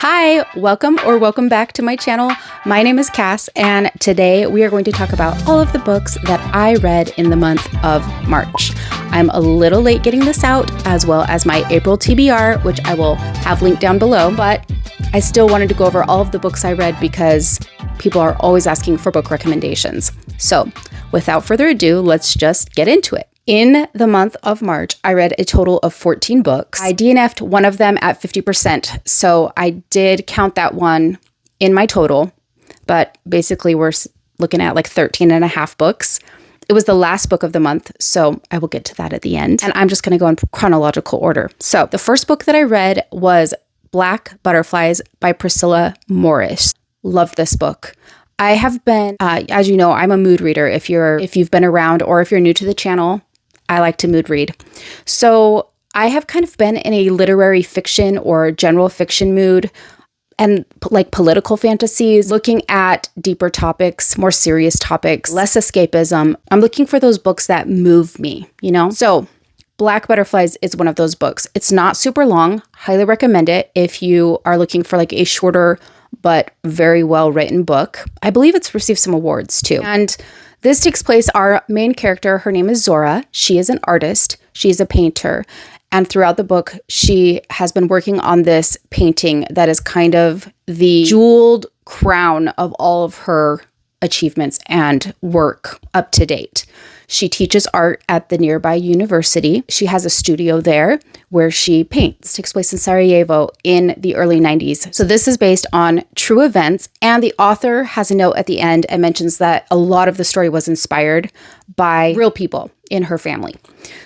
Hi, welcome back to my channel. My name is Cass, and today we are going to talk about all of the books that I read in the month of March. I'm a little late getting this out, as well as my April TBR, which I will have linked down below, but I still wanted to go over all of the books I read because people are always asking for book recommendations. So without further ado, let's just get into it. In the month of March, I read a total of 14 books. I DNF'd one of them at 50%, so I did count that one in my total, but basically we're looking at like 13 and a half books. It was the last book of the month, so I will get to that at the end. And I'm just going to go in chronological order. So the first book that I read was Black Butterflies by Priscilla Morris. Loved this book. I have been, as you know, I'm a mood reader. If you've been around or if you're new to the channel, I like to mood read. So I have kind of been in a literary fiction or general fiction mood and like political fantasies, looking at deeper topics, more serious topics, less escapism. I'm looking for those books that move me, you know? So Black Butterflies is one of those books. It's not super long. Highly recommend it if you are looking for like a shorter but very well written book. I believe it's received some awards too. And this takes place, our main character, her name is Zora. She is an artist. She's a painter. And throughout the book, she has been working on this painting that is kind of the jeweled crown of all of her achievements and work up to date. She teaches art at the nearby university. She has a studio there where she paints. It takes place in Sarajevo in the early 90s. So this is based on true events, and the author has a note at the end and mentions that a lot of the story was inspired by real people in her family.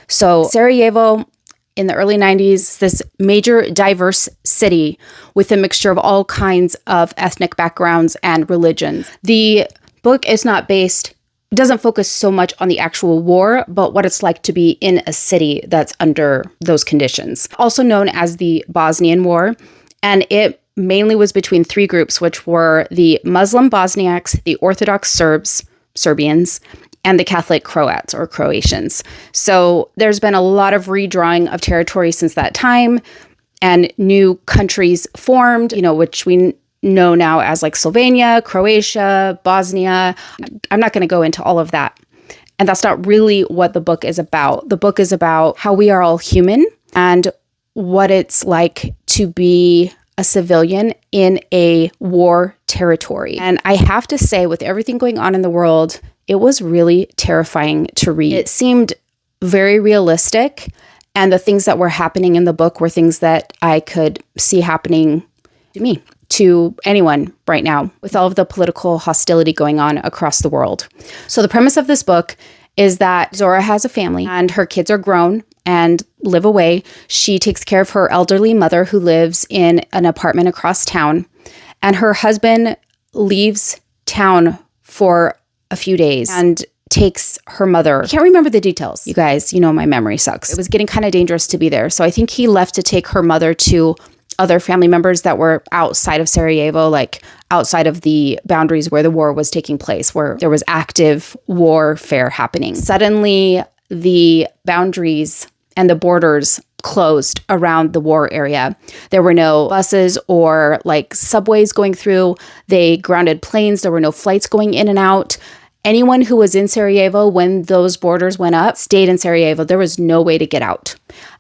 So Sarajevo in the early 90s, this major diverse city with a mixture of all kinds of ethnic backgrounds and religions. The book is not based, doesn't focus so much on the actual war, but what it's like to be in a city that's under those conditions. Also known as the Bosnian War, and it mainly was between three groups, which were the Muslim Bosniaks, the Orthodox Serbians, and the Catholic Croats or Croatians. So there's been a lot of redrawing of territory since that time, and new countries formed, which we know now as like Slovenia, Croatia, Bosnia. I'm not going to go into all of that. And that's not really what the book is about. The book is about how we are all human and what it's like to be a civilian in a war territory. And I have to say, with everything going on in the world, it was really terrifying to read. It seemed very realistic, and the things that were happening in the book were things that I could see happening to me, to anyone right now, with all of the political hostility going on across the world. So the premise of this book is that Zora has a family and her kids are grown and live away. She takes care of her elderly mother who lives in an apartment across town, and her husband leaves town for a few days and takes her mother. I can't remember the details. You guys, my memory sucks. It was getting kind of dangerous to be there. So I think he left to take her mother to other family members that were outside of Sarajevo, like outside of the boundaries where the war was taking place, where there was active warfare happening. Suddenly, the boundaries and the borders closed around the war area. There were no buses or like subways going through. They grounded planes. There were no flights going in and out. Anyone who was in Sarajevo when those borders went up stayed in Sarajevo. There was no way to get out.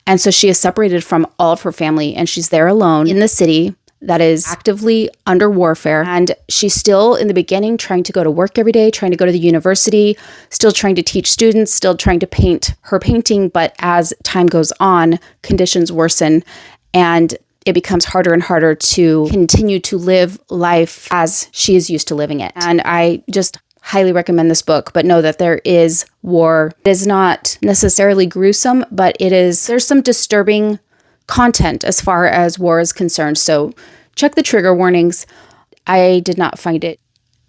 And so she is separated from all of her family, and she's there alone in the city that is actively under warfare. And she's still in the beginning trying to go to work every day, trying to go to the university, still trying to teach students, still trying to paint her painting. But as time goes on, conditions worsen, and it becomes harder and harder to continue to live life as she is used to living it. And I just highly recommend this book, but know that there is war. It is not necessarily gruesome, but there's some disturbing content as far as war is concerned. So check the trigger warnings. I did not find it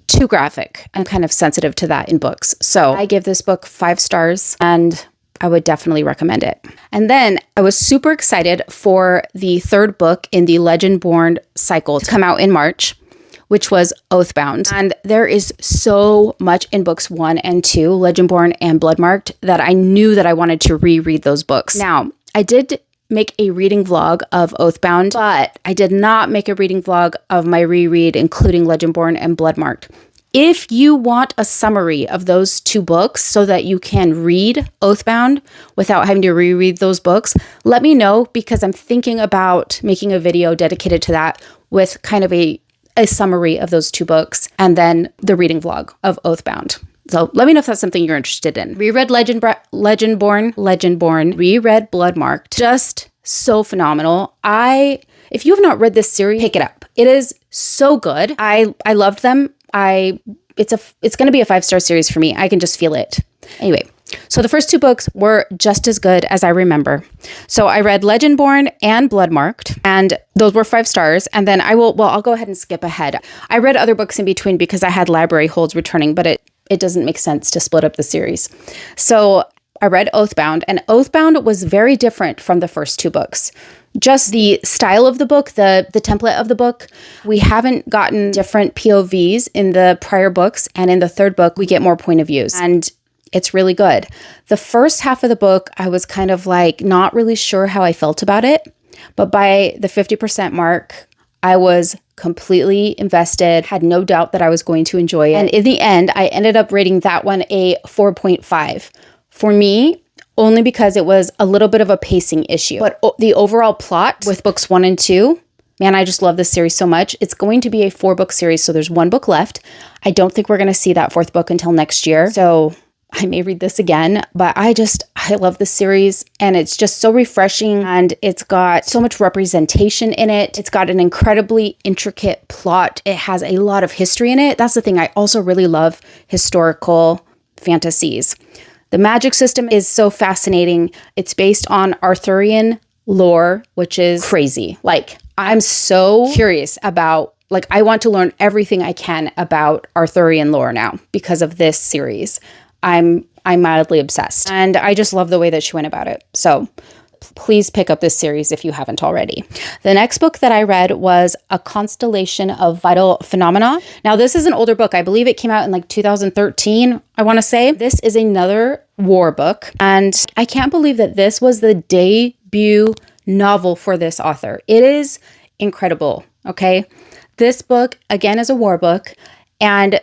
too graphic. I'm kind of sensitive to that in books. So I give this book 5 stars, and I would definitely recommend it. And then I was super excited for the third book in the Legendborn Cycle to come out in March, which was Oathbound. And there is so much in books 1 and 2, Legendborn and Bloodmarked, that I knew that I wanted to reread those books. Now, I did make a reading vlog of Oathbound, but I did not make a reading vlog of my reread, including Legendborn and Bloodmarked. If you want a summary of those two books so that you can read Oathbound without having to reread those books, let me know, because I'm thinking about making a video dedicated to that with kind of a summary of those two books and then the reading vlog of Oathbound. So let me know if that's something you're interested in. Reread Legendborn, reread Bloodmarked. Just so phenomenal. If you have not read this series, pick it up. It is so good. I loved them. It's going to be a 5-star series for me. I can just feel it. Anyway, so the first two books were just as good as I remember. So I read Legendborn and Bloodmarked, and those were 5 stars. And then I'll go ahead and skip ahead. I read other books in between because I had library holds returning, but it doesn't make sense to split up the series. So I read Oathbound, and Oathbound was very different from the first two books. Just the style of the book, the template of the book. We haven't gotten different POVs in the prior books, and in the third book, we get more point of views, and it's really good. The first half of the book, I was kind of like not really sure how I felt about it, but by the 50% mark, I was completely invested, had no doubt that I was going to enjoy it. And in the end, I ended up rating that one a 4.5. For me, only because it was a little bit of a pacing issue. But the overall plot with books 1 and 2, man, I just love this series so much. It's going to be a 4-book series, so there's 1 book left. I don't think we're going to see that 4th book until next year. So I may read this again, but I love this series, and it's just so refreshing, and it's got so much representation in it. It's got an incredibly intricate plot. It has a lot of history in it. That's the thing. I also really love historical fantasies. The magic system is so fascinating. It's based on Arthurian lore, which is crazy. Like, I'm so curious about, I want to learn everything I can about Arthurian lore now because of this series. I'm mildly obsessed, and I just love the way that she went about it. So please pick up this series if you haven't already. The next book that I read was A Constellation of Vital Phenomena. Now, this is an older book. I believe it came out in 2013, I want to say. This is another war book, and I can't believe that this was the debut novel for this author. It is incredible, okay? This book, again, is a war book, and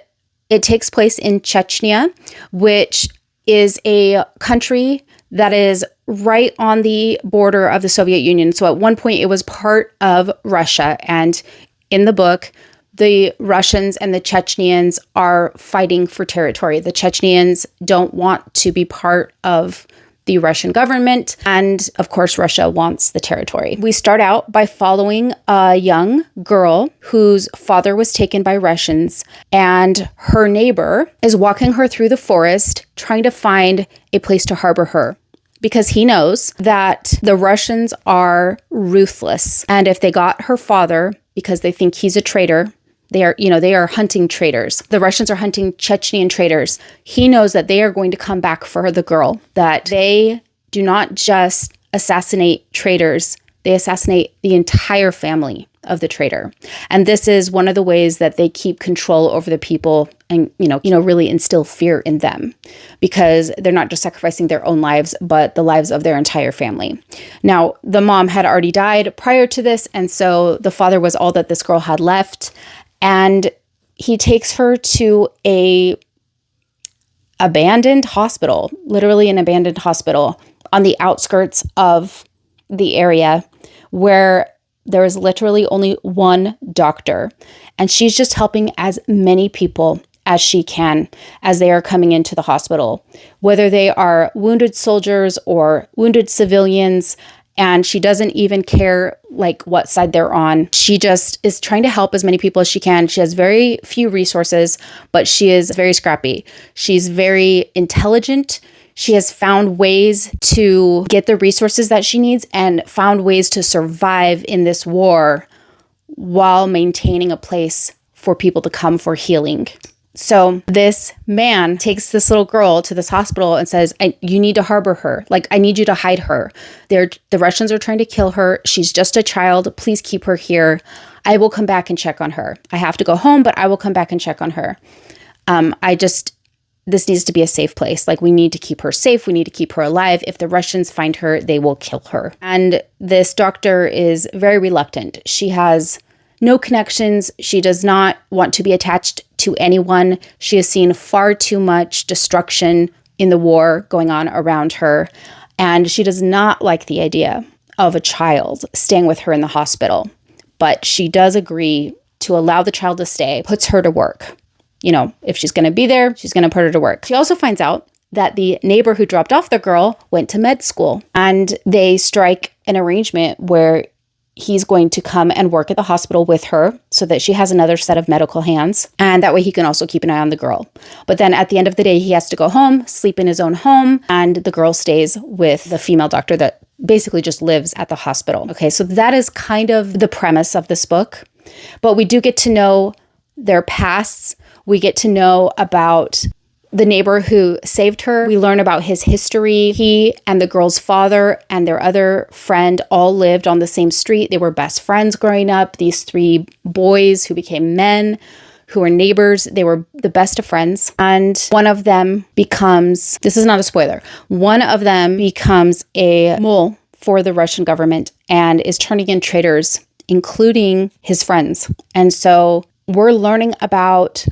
it takes place in Chechnya, which is a country that is right on the border of the Soviet Union. So at one point it was part of Russia. And in the book, the Russians and the Chechnyans are fighting for territory. The Chechnyans don't want to be part of the Russian government. And of course, Russia wants the territory. We start out by following a young girl whose father was taken by Russians, and her neighbor is walking her through the forest, trying to find a place to harbor her, because he knows that the Russians are ruthless. And if they got her father, because they think he's a traitor, they are hunting traitors. The Russians are hunting Chechnyan traitors. He knows that they are going to come back for the girl, that they do not just assassinate traitors, they assassinate the entire family of the traitor. And this is one of the ways that they keep control over the people and, really instill fear in them, because they're not just sacrificing their own lives, but the lives of their entire family. Now, the mom had already died prior to this, and so the father was all that this girl had left. And he takes her to a abandoned hospital, literally an abandoned hospital on the outskirts of the area, where there is literally only one doctor. And she's just helping as many people as she can as they are coming into the hospital, whether they are wounded soldiers or wounded civilians. And she doesn't even care what side they're on. She just is trying to help as many people as she can. She has very few resources, but she is very scrappy. She's very intelligent. She has found ways to get the resources that she needs and found ways to survive in this war while maintaining a place for people to come for healing. So this man takes this little girl to this hospital and says, you need to harbor her. I need you to hide her. The Russians are trying to kill her. She's just a child. Please keep her here. I will come back and check on her. I have to go home, but I will come back and check on her. this needs to be a safe place. Like, we need to keep her safe. We need to keep her alive. If the Russians find her, they will kill her. And this doctor is very reluctant. She has no connections. She does not want to be attached to anyone. She has seen far too much destruction in the war going on around her. And she does not like the idea of a child staying with her in the hospital. But she does agree to allow the child to stay, puts her to work. You know, if she's going to be there, she's going to put her to work. She also finds out that the neighbor who dropped off the girl went to med school, and they strike an arrangement where he's going to come and work at the hospital with her so that she has another set of medical hands. And that way he can also keep an eye on the girl. But then at the end of the day, he has to go home, sleep in his own home, and the girl stays with the female doctor that basically just lives at the hospital. Okay, so that is kind of the premise of this book. But we do get to know their pasts. We get to know about the neighbor who saved her. We learn about his history. He and the girl's father and their other friend all lived on the same street. They were best friends growing up. These three boys who became men, who were neighbors, they were the best of friends. And one of them becomes, this is not a spoiler, one of them becomes a mole for the Russian government and is turning in traitors, including his friends. And so we're learning about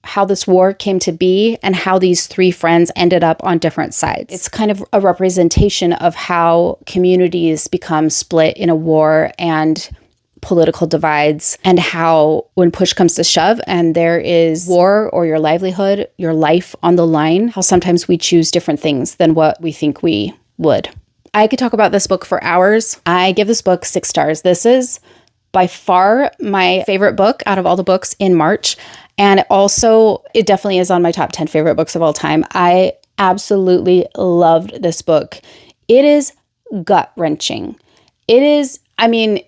how this war came to be and how these three friends ended up on different sides. It's kind of a representation of how communities become split in a war and political divides, and how when push comes to shove and there is war or your livelihood, your life on the line, how sometimes we choose different things than what we think we would. I could talk about this book for hours. I give this book 6 stars. This is by far my favorite book out of all the books in March. And also, it definitely is on my top 10 favorite books of all time. I absolutely loved this book. It is gut-wrenching. It is, I mean,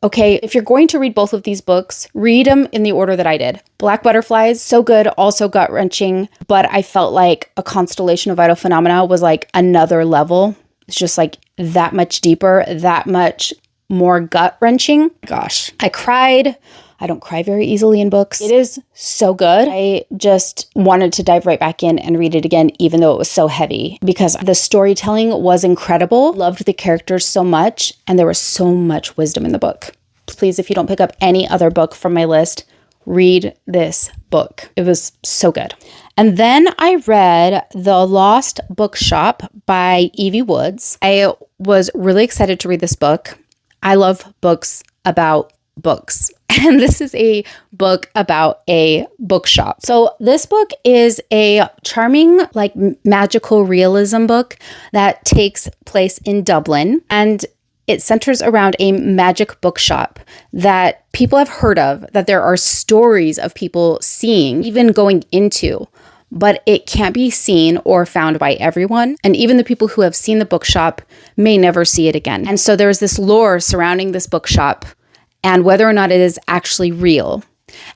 okay, if you're going to read both of these books, read them in the order that I did. Black Butterflies, so good, also gut-wrenching, but I felt like A Constellation of Vital Phenomena was like another level. It's just like that much deeper, that much more gut-wrenching. Gosh, I cried. I don't cry very easily in books. It is so good. I just wanted to dive right back in and read it again, even though it was so heavy, because the storytelling was incredible. Loved the characters so much, and there was so much wisdom in the book. Please, if you don't pick up any other book from my list, read this book. It was so good. And then I read The Lost Bookshop by Evie Woods. I was really excited to read this book. I love books about books. And this is a book about a bookshop. So this book is a charming, like magical realism book that takes place in Dublin. And it centers around a magic bookshop that people have heard of, that there are stories of people seeing, even going into, but it can't be seen or found by everyone. And even the people who have seen the bookshop may never see it again. And so there's this lore surrounding this bookshop and whether or not it is actually real.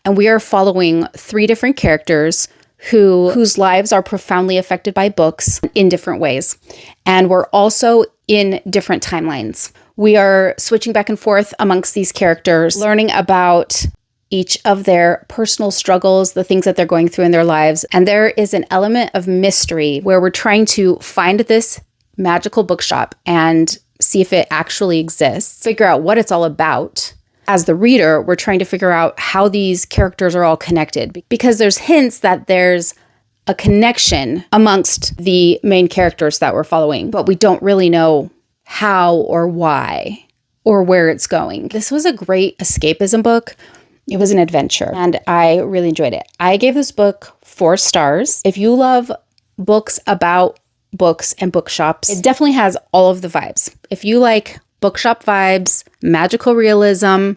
And we are following 3 different characters whose lives are profoundly affected by books in different ways. And we're also in different timelines. We are switching back and forth amongst these characters, learning about each of their personal struggles, the things that they're going through in their lives. And there is an element of mystery where we're trying to find this magical bookshop and see if it actually exists, figure out what it's all about. As the reader, we're trying to figure out how these characters are all connected, because there's hints that there's a connection amongst the main characters that we're following, but we don't really know how or why or where it's going. This was a great escapism book. It was an adventure, and I really enjoyed it. I gave this book 4 stars. If you love books about books and bookshops, it definitely has all of the vibes. If you like bookshop vibes, magical realism,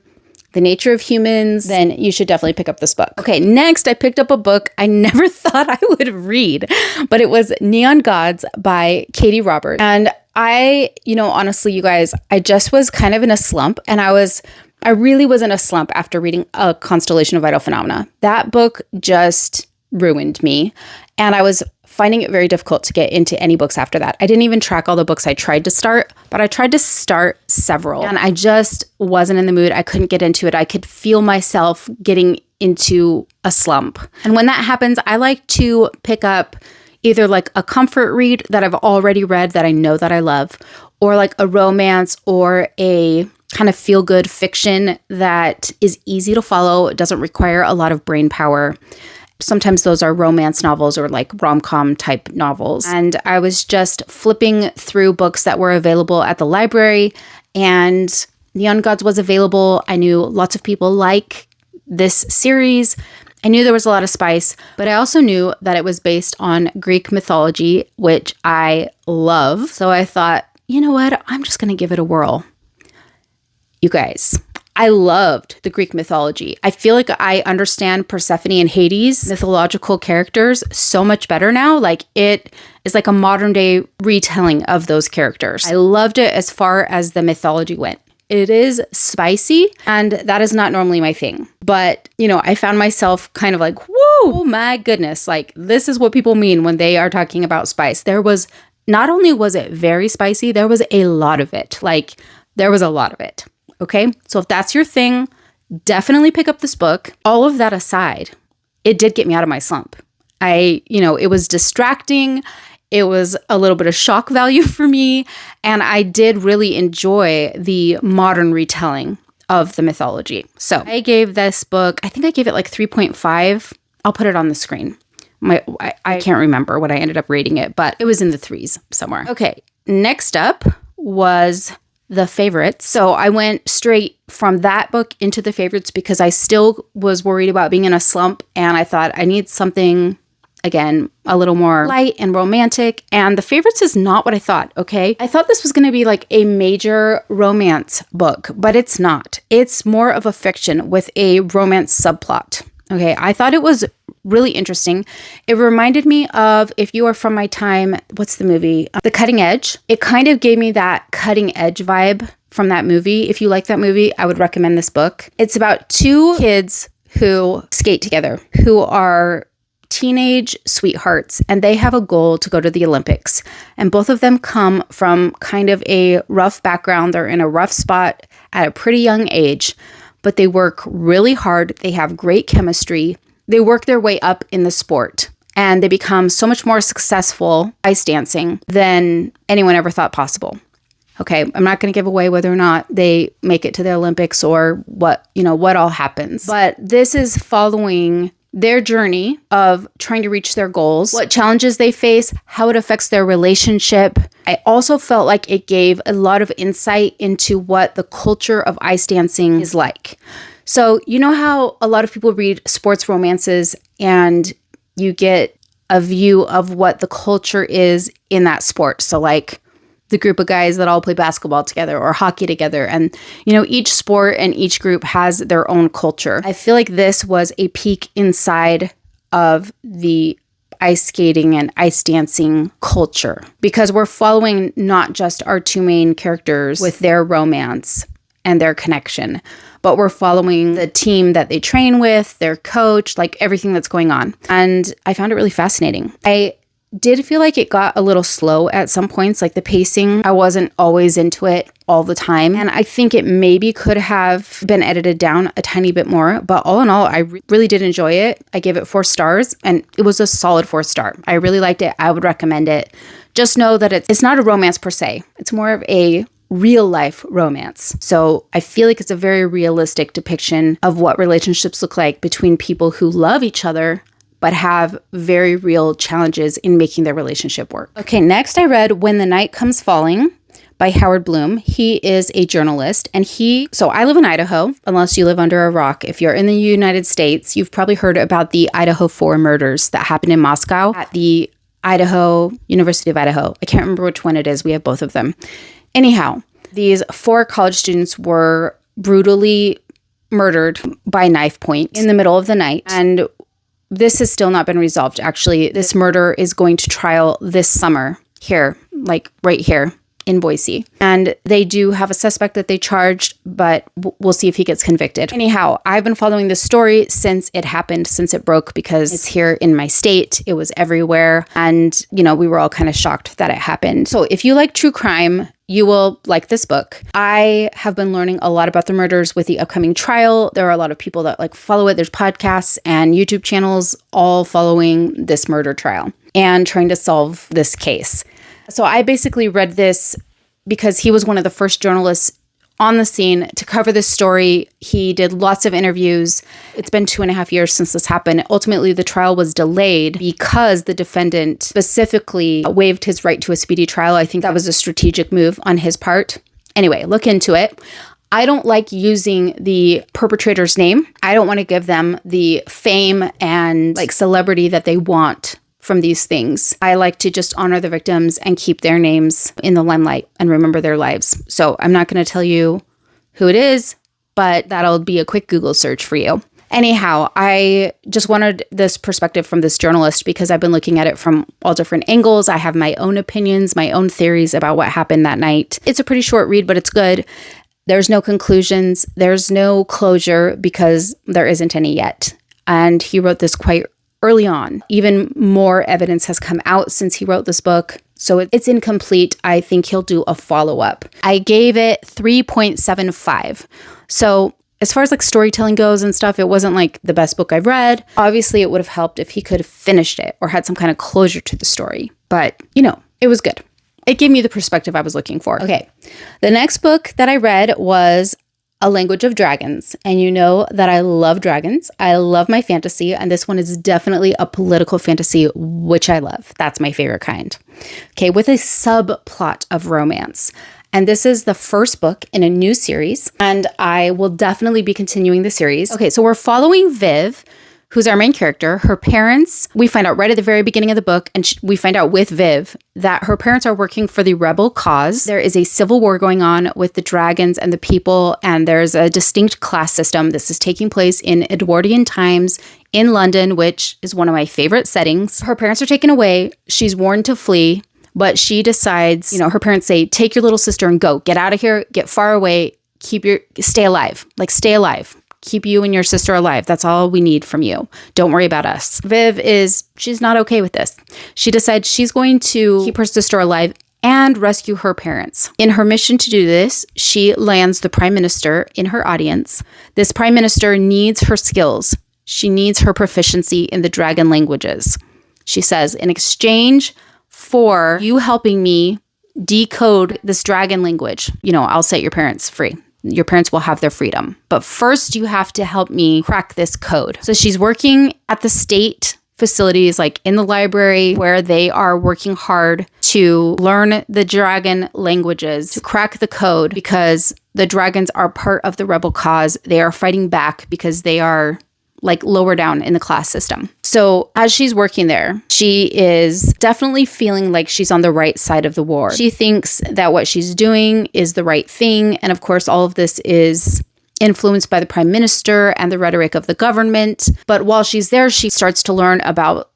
the nature of humans, then you should definitely pick up this book. Okay, next I picked up a book I never thought I would read, but it was Neon Gods by Katie Roberts. And I, honestly, you guys, I just was kind of in a slump, and I really was in a slump after reading A Constellation of Vital Phenomena. That book just ruined me, and I was finding it very difficult to get into any books after that. I didn't even track all the books I tried to start, but I tried to start several, and I just wasn't in the mood. I couldn't get into it. I could feel myself getting into a slump. And when that happens, I like to pick up either like a comfort read that I've already read that I know that I love, or like a romance or a kind of feel-good fiction that is easy to follow. It doesn't require a lot of brain power. Sometimes those are romance novels or like rom-com type novels. And I was just flipping through books that were available at the library, and Neon Gods was available. I knew lots of people like this series. I knew there was a lot of spice, but I also knew that it was based on Greek mythology, which I love. So I thought, you know what? I'm just going to give it a whirl. You guys, I loved the Greek mythology. I feel like I understand Persephone and Hades, mythological characters, so much better now. Like, it is like a modern day retelling of those characters. I loved it as far as the mythology went. It is spicy, and that is not normally my thing. But, you know, I found myself kind of like, whoa, oh my goodness. Like, this is what people mean when they are talking about spice. Not only was it very spicy, there was a lot of it. Like, there was a lot of it. Okay, so if that's your thing, definitely pick up this book. All of that aside, it did get me out of my slump. It was distracting. It was a little bit of shock value for me. And I did really enjoy the modern retelling of the mythology. So I gave this book, I think I gave it like 3.5. I'll put it on the screen. I can't remember what I ended up rating it, but it was in the 3s somewhere. Okay, next up was the favorites. So I went straight from that book into the favorites because I still was worried about being in a slump, and I thought I need something, again, a little more light and romantic. And the favorites is not what I thought, okay? I thought this was going to be like a major romance book, but it's not. It's more of a fiction with a romance subplot. Okay, I thought it was really interesting. It reminded me of, if you are from my time, what's the movie? The Cutting Edge. It kind of gave me that Cutting Edge vibe from that movie. If you like that movie, I would recommend this book. It's about two kids who skate together, who are teenage sweethearts, and they have a goal to go to the Olympics. And both of them come from kind of a rough background. They're in a rough spot at a pretty young age, but they work really hard. They have great chemistry. They work their way up in the sport, and they become so much more successful ice dancing than anyone ever thought possible. Okay, I'm not going to give away whether or not they make it to the Olympics or what all happens. But this is following their journey of trying to reach their goals, what challenges they face, how it affects their relationship. I also felt like it gave a lot of insight into what the culture of ice dancing is like. So, you know how a lot of people read sports romances and you get a view of what the culture is in that sport. So like the group of guys that all play basketball together or hockey together. And, each sport and each group has their own culture. I feel like this was a peek inside of the ice skating and ice dancing culture, because we're following not just our two main characters with their romance and their connection, but we're following the team that they train with, their coach, like everything that's going on. And I found it really fascinating. I did feel like it got a little slow at some points, like the pacing. I wasn't always into it all the time. And I think it maybe could have been edited down a tiny bit more. But all in all, I really did enjoy it. I gave it 4 stars, and it was a solid 4-star. I really liked it. I would recommend it. Just know that it's not a romance per se. It's more of a real life romance. So I feel like it's a very realistic depiction of what relationships look like between people who love each other but have very real challenges in making their relationship work. Okay, next I read When the Night Comes Falling by Howard Bloom. He is a journalist, and so I live in Idaho, unless you live under a rock. If you're in the United States, you've probably heard about the Idaho 4 murders that happened in Moscow at the University of Idaho. I can't remember which one it is. We have both of them. Anyhow, these 4 college students were brutally murdered by knife point in the middle of the night, and this has still not been resolved. Actually, this murder is going to trial this summer here, like right here in Boise. And they do have a suspect that they charged, but we'll see if he gets convicted. Anyhow, I've been following this story since it happened, since it broke, because it's here in my state. It was everywhere. And, we were all kind of shocked that it happened. So if you like true crime, you will like this book. I have been learning a lot about the murders with the upcoming trial. There are a lot of people that like follow it. There's podcasts and YouTube channels all following this murder trial and trying to solve this case. So I basically read this because he was one of the first journalists on the scene to cover this story. He did lots of interviews. It's been 2.5 years since this happened. Ultimately, the trial was delayed because the defendant specifically waived his right to a speedy trial. I think that was a strategic move on his part. Anyway, look into it. I don't like using the perpetrator's name. I don't want to give them the fame and like celebrity that they want from these things. I like to just honor the victims and keep their names in the limelight and remember their lives. So I'm not going to tell you who it is, but that'll be a quick Google search for you. Anyhow, I just wanted this perspective from this journalist because I've been looking at it from all different angles. I have my own opinions, my own theories about what happened that night. It's a pretty short read, but it's good. There's no conclusions. There's no closure because there isn't any yet. And he wrote this quite early on. Even more evidence has come out since he wrote this book, so it's incomplete. I think he'll do a follow-up. I gave it 3.75. So as far as like storytelling goes and stuff, it wasn't like the best book I've read. Obviously, it would have helped if he could have finished it or had some kind of closure to the story. But, you know, it was good. It gave me the perspective I was looking for. Okay, the next book that I read was A Language of Dragons. And you know that I love dragons. I love my fantasy. And this one is definitely a political fantasy, which I love. That's my favorite kind. Okay, with a subplot of romance. And this is the first book in a new series. And I will definitely be continuing the series. Okay, so we're following Viv, who's our main character. Her parents, we find out right at the very beginning of the book, and we find out with Viv that her parents are working for the rebel cause. There is a civil war going on with the dragons and the people, and there's a distinct class system. This is taking place in Edwardian times in London, which is one of my favorite settings. Her parents are taken away. She's warned to flee, but she decides, you know, her parents say, take your little sister and go. Get out of here. Get far away. Stay alive. Like, stay alive. Keep you and your sister alive. That's all we need from you. Don't worry about us. Viv she's not okay with this. She decides she's going to keep her sister alive and rescue her parents. In her mission to do this, she lands the prime minister in her audience. This prime minister needs her skills. She needs her proficiency in the dragon languages. She says, in exchange for you helping me decode this dragon language, you know, I'll set your parents free. Your parents will have their freedom. But first, you have to help me crack this code. So she's working at the state facilities, like in the library, where they are working hard to learn the dragon languages, to crack the code, because the dragons are part of the rebel cause. They are fighting back because they are like lower down in the class system. So as she's working there, she is definitely feeling like she's on the right side of the war. She thinks that what she's doing is the right thing. And of course, all of this is influenced by the prime minister and the rhetoric of the government. But while she's there, she starts to learn about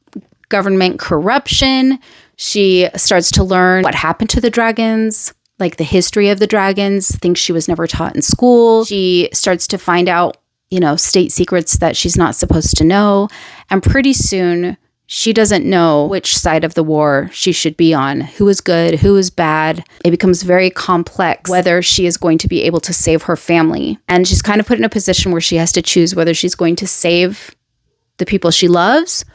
government corruption. She starts to learn what happened to the dragons, like the history of the dragons, things she was never taught in school. She starts to find out, you know, state secrets that she's not supposed to know. And pretty soon, she doesn't know which side of the war she should be on, who is good, who is bad. It becomes very complex whether she is going to be able to save her family. And she's kind of put in a position where she has to choose whether she's going to save the people she loves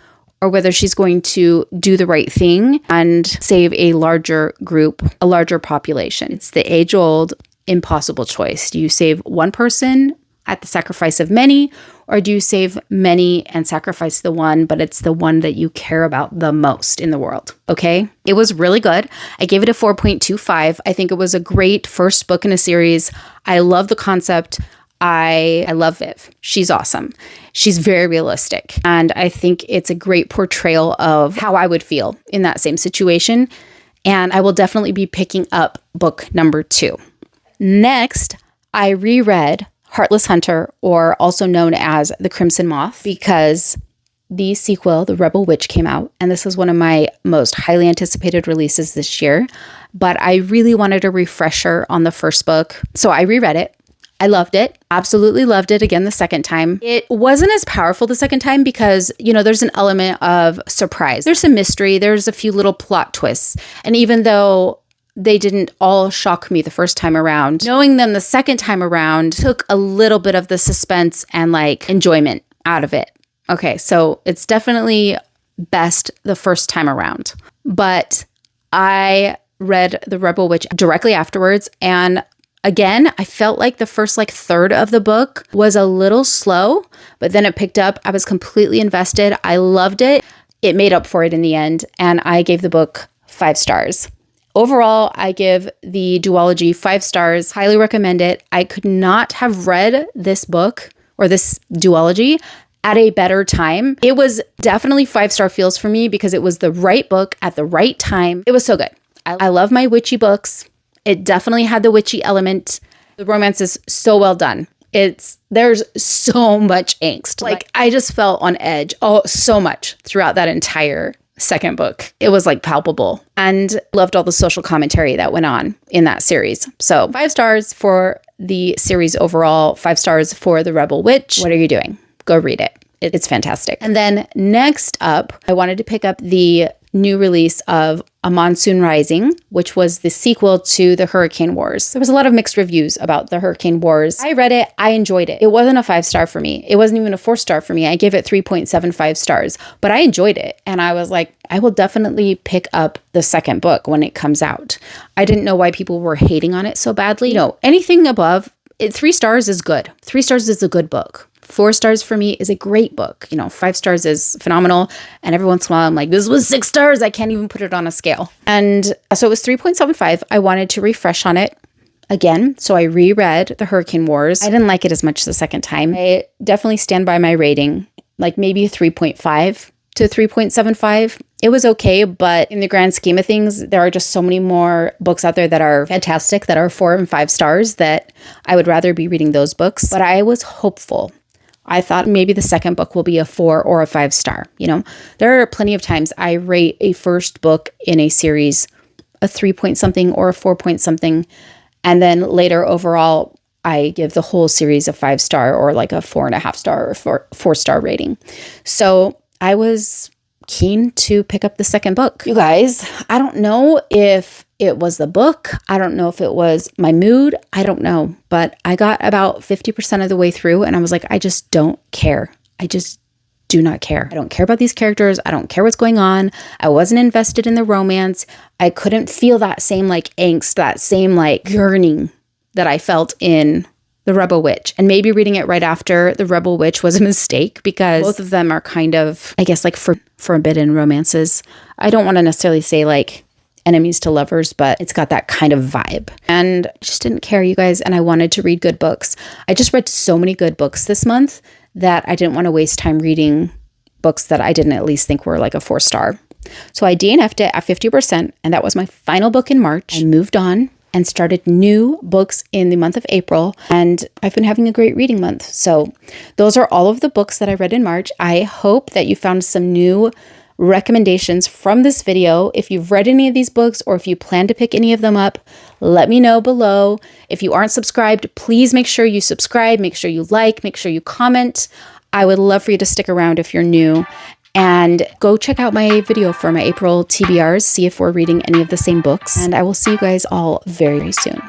or whether she's going to do the right thing and save a larger group, a larger population. It's the age-old impossible choice. Do you save one person at the sacrifice of many, or do you save many and sacrifice the one, but it's the one that you care about the most in the world? Okay. It was really good. I gave it a 4.25. I think it was a great first book in a series. I love the concept. I love Viv. She's awesome. She's very realistic. And I think it's a great portrayal of how I would feel in that same situation. And I will definitely be picking up book number 2. Next, I reread Heartless Hunter, or also known as The Crimson Moth, because the sequel, The Rebel Witch, came out, and this is one of my most highly anticipated releases this year, but I really wanted a refresher on the first book, so I reread it. I loved it, absolutely loved it again the second time. It wasn't as powerful the second time because, you know, there's an element of surprise. There's some mystery, there's a few little plot twists, and even though they didn't all shock me the first time around, knowing them the second time around took a little bit of the suspense and like enjoyment out of it. Okay, so it's definitely best the first time around. But I read The Rebel Witch directly afterwards, and again, I felt like the first like third of the book was a little slow, but then it picked up. I was completely invested. I loved it. It made up for it in the end, and I gave the book 5 stars. Overall, I give the duology 5 stars. Highly recommend it. I could not have read this book or this duology at a better time. It was definitely 5-star feels for me because it was the right book at the right time. It was so good. I love my witchy books. It definitely had the witchy element. The romance is so well done. There's so much angst. Like I just felt on edge. Oh, so much throughout that entire second book. It was like palpable, and loved all the social commentary that went on in that series. So 5 stars for the series overall, 5 stars for The Rebel Witch. What are you doing? Go read it. It's fantastic. And then next up, I wanted to pick up the new release of A Monsoon Rising, which was the sequel to the Hurricane Wars. There was a lot of mixed reviews about the Hurricane Wars. I read it. I enjoyed it. It wasn't a 5-star for me. It wasn't even a 4-star for me. I gave it 3.75 stars, but I enjoyed it. And I was like, I will definitely pick up the second book when it comes out. I didn't know why people were hating on it so badly. You know, anything above 3 stars is good. 3 stars is a good book. 4 stars for me is a great book. 5 stars is phenomenal. And every once in a while, I'm like, this was 6 stars. I can't even put it on a scale. And so it was 3.75. I wanted to refresh on it again. So I reread The Hurricane Wars. I didn't like it as much the second time. I definitely stand by my rating, like maybe 3.5 to 3.75. It was okay, but in the grand scheme of things, there are just so many more books out there that are fantastic, that are 4 and 5 stars, that I would rather be reading those books. But I was hopeful. I thought maybe the second book will be a 4 or a 5 star. There are plenty of times I rate a first book in a series a 3 point something or a 4 point something. And then later overall, I give the whole series a 5 star or like a 4.5 star or 4 star rating. So I was keen to pick up the second book. You guys, I don't know if it was the book. I don't know if it was my mood. I don't know. But I got about 50% of the way through and I was like, I just don't care. I just do not care. I don't care about these characters. I don't care what's going on. I wasn't invested in the romance. I couldn't feel that same like angst, that same like yearning that I felt in The Rebel Witch. And maybe reading it right after The Rebel Witch was a mistake because both of them are kind of, I guess, like forbidden romances. I don't want to necessarily say like enemies to lovers, but it's got that kind of vibe. And I just didn't care, you guys, and I wanted to read good books. I just read so many good books this month that I didn't want to waste time reading books that I didn't at least think were like a 4 star. So I DNF'd it at 50%, and that was my final book in March. I moved on and started new books in the month of April, and I've been having a great reading month. So those are all of the books that I read in March. I hope that you found some new recommendations from this video. If you've read any of these books or if you plan to pick any of them up, let me know below. If you aren't subscribed, please make sure you subscribe, make sure you like, make sure you comment. I would love for you to stick around if you're new. And go check out my video for my April TBRs, see if we're reading any of the same books. And I will see you guys all very, very soon.